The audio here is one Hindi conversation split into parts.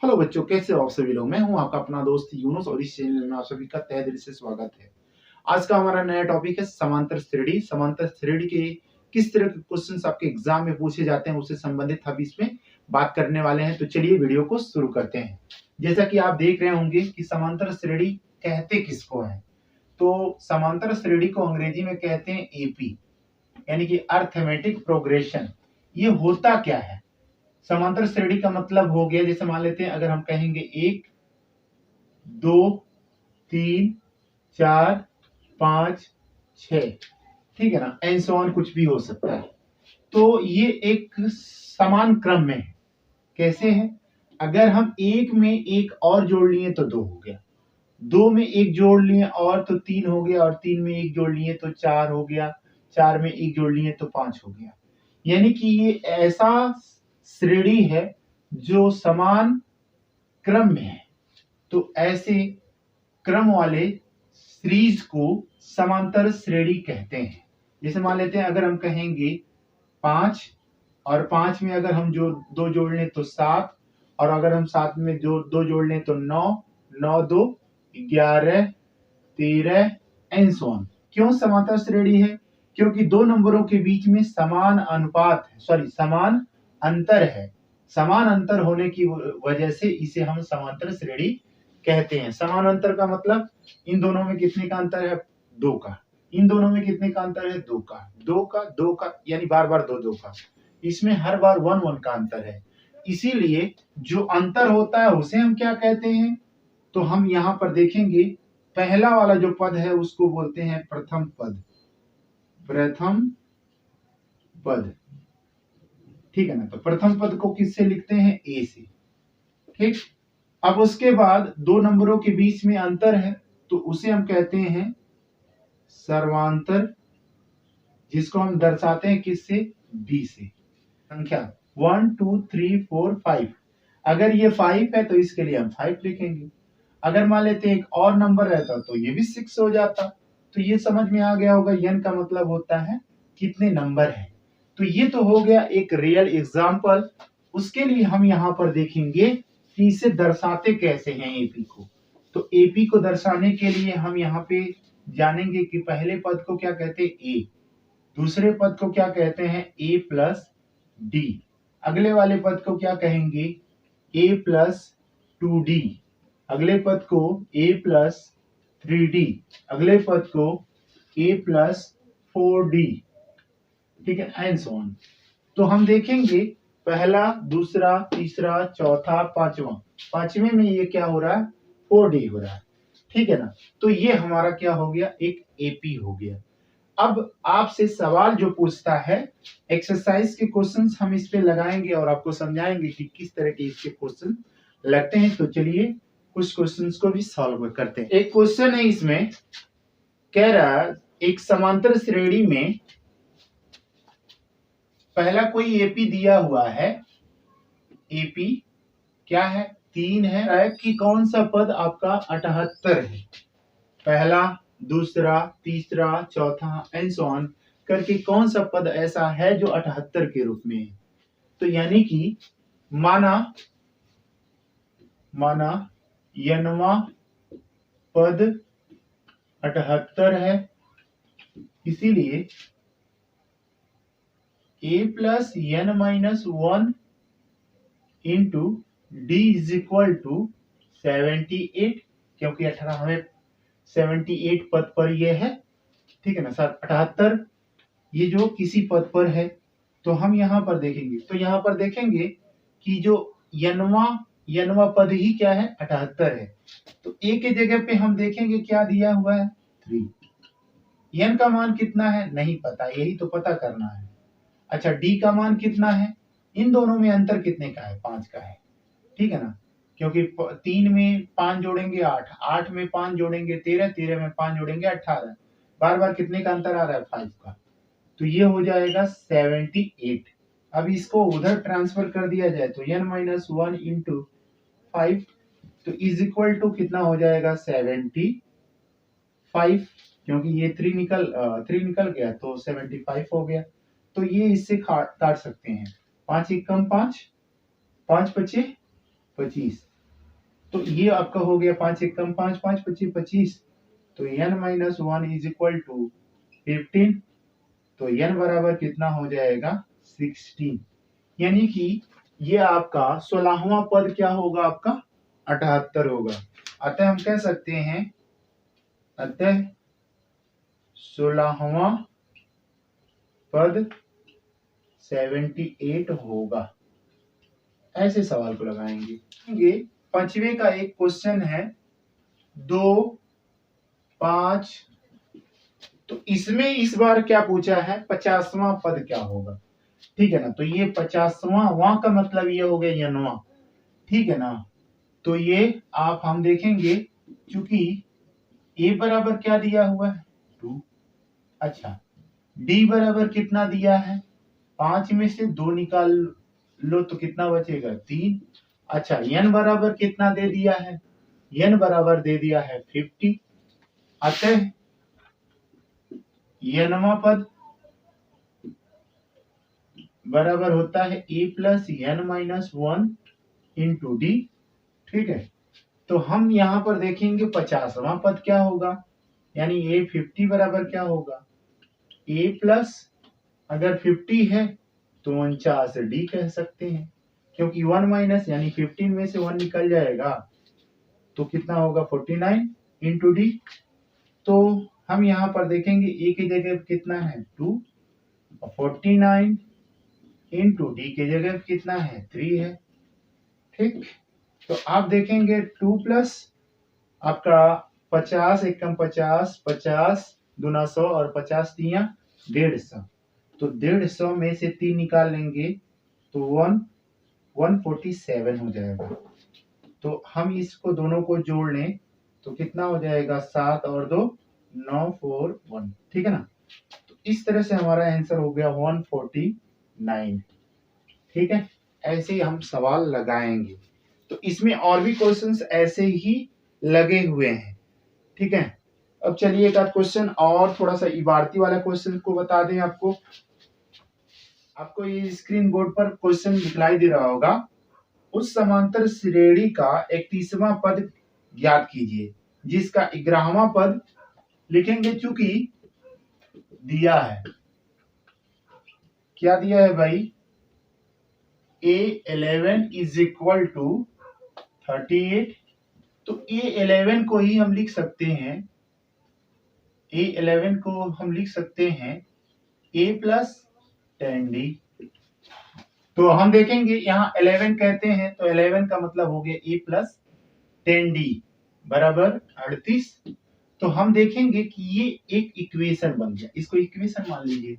हेलो बच्चों, कैसे हो आप सभी लोग। मैं हूं आपका अपना दोस्त यूनुस और इस चैनल में आप सभी का तहे दिल से स्वागत है। आज का हमारा नया टॉपिक है समांतर श्रेणी। समांतर श्रेणी के किस तरह के क्वेश्चंस आपके एग्जाम में पूछे जाते हैं उससे संबंधित हम इसमें बात करने वाले हैं। तो चलिए वीडियो को शुरू करते हैं। जैसा कि आप देख रहे होंगे कि समांतर श्रेणी कहते किसको है, तो समांतर श्रेणी को अंग्रेजी में कहते हैं एपी, यानी कि अर्थमेटिक प्रोग्रेशन। ये होता क्या है? समांतर श्रेणी का मतलब हो गया, जैसे मान लेते हैं अगर हम कहेंगे 1 2 3 4 5 6, ठीक है ना, एंड सो ऑन, कुछ भी हो सकता है। तो ये एक समान क्रम में है। कैसे है? अगर हम एक में एक और जोड़ लिए तो 2 हो गया, 2 में एक जोड़ लिए और तो 3 हो गया, और 3 में एक जोड़ लिए तो 4 हो गया, 4 में एक जोड़ लिए तो 5 हो गया। यानी कि ये ऐसा श्रेणी है जो समान क्रम में है। तो ऐसे क्रम वाले सीरीज को समांतर श्रेणी कहते हैं। जैसे मान लेते हैं अगर हम कहेंगे 5 और 5 में अगर हम जो 2 जोड़ लें तो 7, और अगर हम 7 में जो 2 जोड़ लें तो 9, 9 2 11 13 एंड सो ऑन। क्यों समांतर श्रेणी है? क्योंकि दो नंबरों के बीच में समान अनुपात है, समान अंतर है। समान अंतर होने की वजह से इसे हम समांतर श्रेणी कहते हैं। समान अंतर का मतलब इन दोनों में कितने का अंतर है? 2 का। इन दोनों में कितने का अंतर है? 2 का। 2 का यानी बार बार 2 का। इसमें हर बार 1 1 का अंतर है। इसीलिए जो अंतर होता है उसे हम क्या कहते हैं? तो हम यहाँ पर देखेंगे, पहला वाला जो पद है उसको बोलते हैं प्रथम पद। प्रथम पद, ठीक है ना। तो प्रथम पद को किससे लिखते हैं? ए से। ठीक। अब उसके बाद 2 नंबरों के बीच में अंतर है तो उसे हम कहते हैं सर्वांतर, जिसको हम दर्शाते हैं किससे? बी से। संख्या 1 2 3 4 5, अगर ये 5 है तो इसके लिए हम 5 लिखेंगे। अगर मान लेते हैं एक और नंबर रहता तो ये भी 6 हो जाता। तो ये समझ में आ गया होगा, n का मतलब होता है कितने नंबर है। तो ये तो हो गया एक रियल एग्जाम्पल। उसके लिए हम यहाँ पर देखेंगे कि इसे दर्शाते कैसे हैं एपी को। तो एपी को दर्शाने के लिए हम यहाँ पे जानेंगे कि पहले पद को क्या कहते हैं? ए। दूसरे पद को क्या कहते हैं? ए प्लस डी। अगले वाले पद को क्या कहेंगे? ए प्लस 2d। अगले पद को a प्लस 3d। अगले पद को a प्लस 4d, ठीक है, एंड सो ऑन। तो हम देखेंगे पहला, दूसरा, तीसरा, चौथा, पांचवा। पांचवें में ये क्या हो रहा है? 4d हो रहा है, ठीक है ना। तो ये हमारा क्या हो गया? एक एपी हो गया। अब आपसे सवाल जो पूछता है, एक्सरसाइज के क्वेश्चंस हम इस पे लगाएंगे और आपको समझाएंगे कि किस तरह के इसके क्वेश्चन लगते हैं। तो चलिए कुछ क्वेश्चंस को भी सॉल्व करते हैं। एक क्वेश्चन है इसमें, कह रहा है एक समांतर श्रेणी में पहला कोई एपी दिया हुआ है। एपी क्या है? 3 है कि कौन सा पद आपका 78 है। पहला, दूसरा, तीसरा, चौथा एंड सो ऑन करके कौन सा पद ऐसा है जो 78 के रूप में है। तो यानी कि माना यनवा पद 78 है, इसीलिए a plus n minus 1 into D is equal to 78, क्योंकि 18 हमें 78 पद पर ये है, ठीक है ना सर। 78 ये जो किसी पद पर है, तो हम यहाँ पर देखेंगे, तो यहाँ पर देखेंगे कि जो यनवा पद ही क्या है? 78 है। तो ए के जगह पे हम देखेंगे क्या दिया हुआ है? 3। n का मान कितना है? नहीं पता, यही तो पता करना है। अच्छा, डी का मान कितना है? इन दोनों में अंतर कितने का है? 5 का है, ठीक है ना। क्योंकि 3 में 5 जोड़ेंगे 8, 8 में 5 जोड़ेंगे 13, 13 में 5 जोड़ेंगे 18। बार बार कितने का अंतर आ रहा है? 5 का। तो ये हो जाएगा 78। अब इसको उधर ट्रांसफर कर दिया जाए तो n माइनस 1 इंटू 5, तो इज इक्वल टू कितना हो जाएगा? 75, क्योंकि ये 3 निकल गया तो 75 हो गया। तो ये इससे काट सकते हैं। 5 एकम 5, 5 पचे 25, तो ये आपका हो गया 5 एकम 5 5 25 25, तो n minus 1 is equal to 15, तो n बराबर कितना हो जाएगा 16, यानी कि ये आपका 16वां पद क्या होगा, आपका 78 होगा। अतः हम कह सकते हैं, अतः 16वां पद 78 होगा। ऐसे सवाल को लगाएंगे। पांचवे का एक क्वेश्चन है 2 5, तो इसमें इस बार क्या पूछा है, 50वां पद क्या होगा। ठीक है ना, तो ये 50वां, वहां का मतलब ये हो गया यनवा, ठीक है ना। तो ये आप हम देखेंगे, क्योंकि ए बराबर क्या दिया हुआ है 2, अच्छा डी बराबर कितना दिया है 5 में से 2 निकाल लो तो कितना बचेगा 3, अच्छा n बराबर कितना दे दिया है, n बराबर दे दिया है 50, अतः nवां पद बराबर होता है a plus n minus 1 into D, ठीक है। तो हम यहाँ पर देखेंगे 50वां पद क्या होगा, यानी a 50 बराबर क्या होगा a प्लस, अगर 50 है तो 49 डी कह सकते हैं, क्योंकि 1 माइनस यानी 15 में से 1 निकल जाएगा तो कितना होगा 49 इंटू डी। तो हम यहाँ पर देखेंगे ए की जगह कितना है 2, और 49 इंटू डी की जगह कितना है 3 है, ठीक। तो आप देखेंगे 2 प्लस आपका 50 एकम 50 50 दूना 100 और 50 तिया 150, तो 150 में से 3 निकाल लेंगे तो 147 हो जाएगा। तो हम इसको दोनों को जोड़ लें तो कितना हो जाएगा 7 और 2 9 4 1, ठीक है ना। तो इस तरह से हमारा आंसर हो गया 149, ठीक है। ऐसे ही हम सवाल लगाएंगे, तो इसमें और भी क्वेश्चंस ऐसे ही लगे हुए हैं, ठीक है। अब चलिए एक आध क्वेश्चन और थोड़ा सा इबारती वाला क्वेश्चन को बता दें आपको। आपको ये स्क्रीन बोर्ड पर क्वेश्चन दिखलाई दे रहा होगा, उस समांतर श्रेणी का 31वां पद ज्ञात कीजिए जिसका 11वां पद लिखेंगे, चूंकि दिया है, क्या दिया है भाई, A11 इज इक्वल टू 38, तो A11 को ही हम लिख सकते हैं, A11 को हम लिख सकते हैं A प्लस 10D। तो हम देखेंगे यहाँ 11 कहते हैं तो 11 का मतलब हो गया A प्लस 10D बराबर 38। तो हम देखेंगे कि ये एक इक्वेशन बन गया, इसको इक्वेशन मान लीजिए।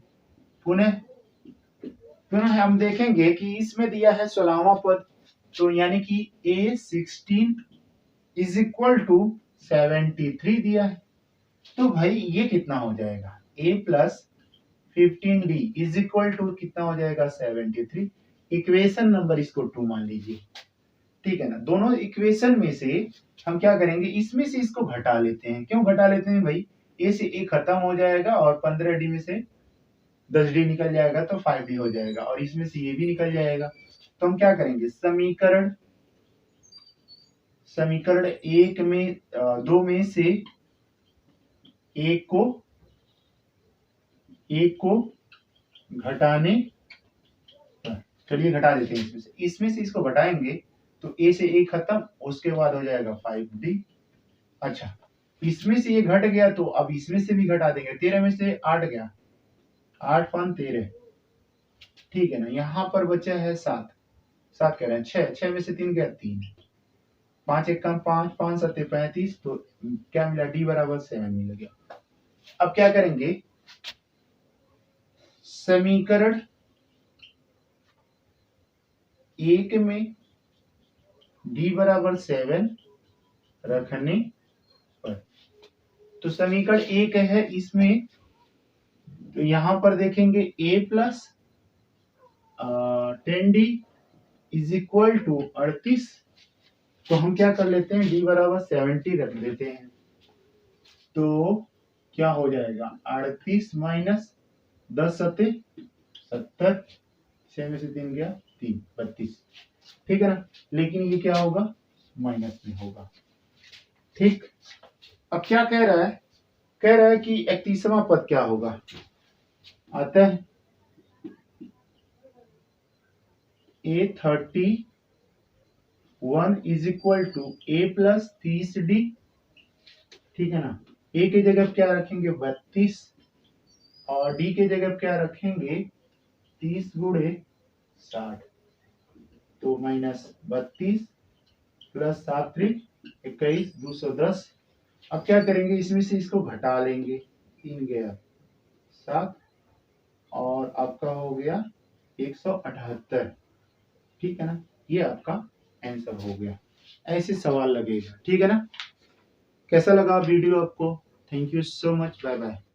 पुनः हम देखेंगे कि इसमें दिया है 16वां पद, तो यानी कि A16 इज इक्वल टू 73 दिया है, तो भाई ये कितना हो जाएगा A plus 15D is equal to कितना हो जाएगा 73, इक्वेशन नंबर इसको 2 मान लीजिए, ठीक है ना। दोनों इक्वेशन में से हम क्या करेंगे, इसमें से इसको घटा लेते हैं। क्यों घटा लेते हैं भाई, ए से ए खत्म हो जाएगा और 15D में से 10D निकल जाएगा तो 5D हो जाएगा, और इसमें से ये भी निकल जाएगा। तो हम क्या करेंगे, समीकरण एक में 2 में से एक को घटाने, चलिए घटा देते हैं इसमें से इसको घटाएंगे तो ए से ए खत्म, उसके बाद हो जाएगा 5D। अच्छा इसमें से ये घट गया तो अब इसमें से भी घटा देंगे, 13 में से 8 गया, 8 5 13, ठीक है ना। यहाँ पर बचा है 7 कह रहे हैं 6 में से 3 गया 3, 5 एक कम 5 5 7 35, तो क्या मिला डी बराबर 7 मिल गया। अब क्या करेंगे, समीकरण एक में डी बराबर 7 रखने पर, तो समीकरण एक है इसमें, तो यहां पर देखेंगे a plus 10D is equal to 38, तो हम क्या कर लेते हैं d बराबर 70 रख देते हैं, तो क्या हो जाएगा 38 माइनस 10 सत्ते 70, 6 में से 3 गया 3 32, ठीक है ना। लेकिन ये क्या होगा माइनस में होगा। ठीक, अब क्या कह रहा है, कह रहा है कि 31वां पद क्या होगा। अतः A31 is equal to A plus 30D। ठीक है ना, A की जगह क्या रखेंगे 32 और D की जगह क्या रखेंगे 30 गुणे 60, तो -32 प्लस 7 21 210। अब क्या करेंगे, इसमें से इसको घटा लेंगे, 3 गया 7 और आपका हो गया 178। ठीक है ना, ये आपका आंसर हो गया। ऐसे सवाल लगेगा। ठीक है ना, कैसा लगा वीडियो आपको? Thank you so much, bye bye.